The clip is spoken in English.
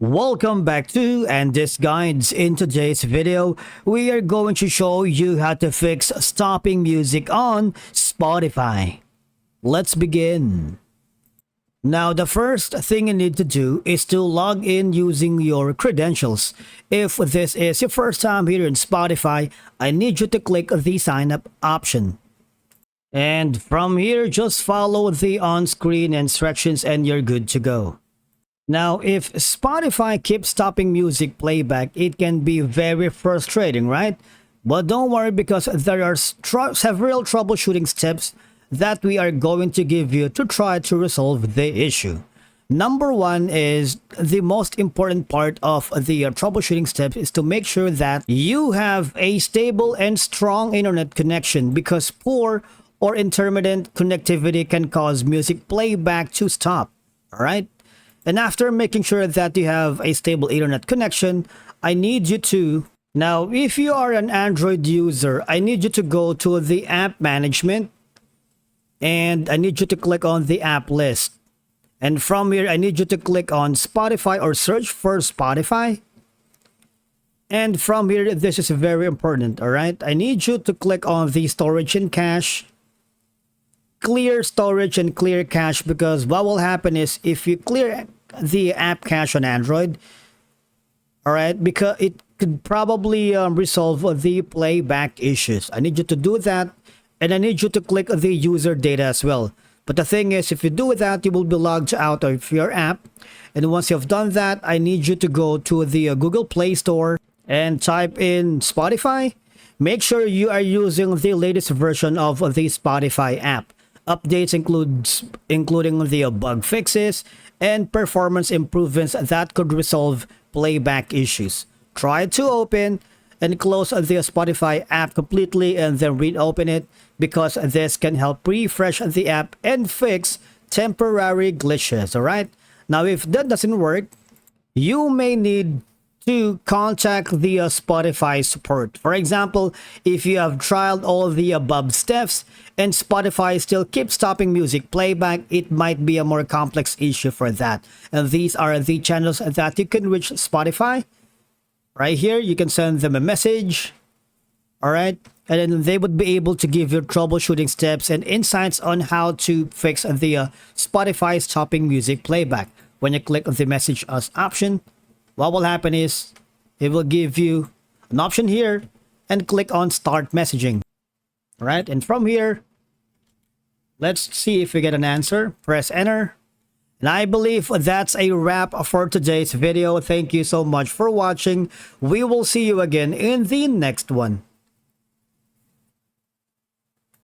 Welcome back to And This Guides. In today's video, we are going to show you how to fix stopping music on Spotify. Let's begin. Now, the first thing you need to do is to log in using your credentials. If this is your first time here in Spotify, I need you to click the sign up option. And from here, just follow the on-screen instructions and you're good to go. Now, if Spotify keeps stopping music playback, it can be very frustrating, right? But don't worry, because there are several troubleshooting steps that we are going to give you to try to resolve the issue. Number one is the most important part of the troubleshooting steps is to make sure that you have a stable and strong internet connection, because poor or intermittent connectivity can cause music playback to stop, all right? And after making sure that you have a stable internet connection, I need you to, now if you are an Android user, I need you to go to the app management and I need you to click on the app list. And from here, I need you to click on Spotify or search for Spotify. And from here, this is very important, all right? I need you to click on the storage and cache. Clear storage and clear cache, because what will happen is if you clear the app cache on Android, all right, because it could probably resolve the playback issues. I need you to do that, and I need you to click the user data as well. But the thing is, if you do that, you will be logged out of your app. And once you've done that, I need you to go to the Google Play Store and type in Spotify. Make sure you are using the latest version of the Spotify app. Updates including the bug fixes and performance improvements that could resolve playback issues. Try to open and close the Spotify app completely and then reopen it, because this can help refresh the app and fix temporary glitches, all right? Now, if that doesn't work, you may need to contact the Spotify support. For example, if you have tried all the above steps and Spotify still keeps stopping music playback, it might be a more complex issue for that. And these are the channels that you can reach Spotify. Right here, you can send them a message. All right. And then they would be able to give you troubleshooting steps and insights on how to fix the Spotify stopping music playback. When you click on the message us option, what will happen is it will give you an option here and click on start messaging. All right. And from here, let's see if we get an answer. Press enter. And I believe that's a wrap for today's video. Thank you so much for watching. We will see you again in the next one.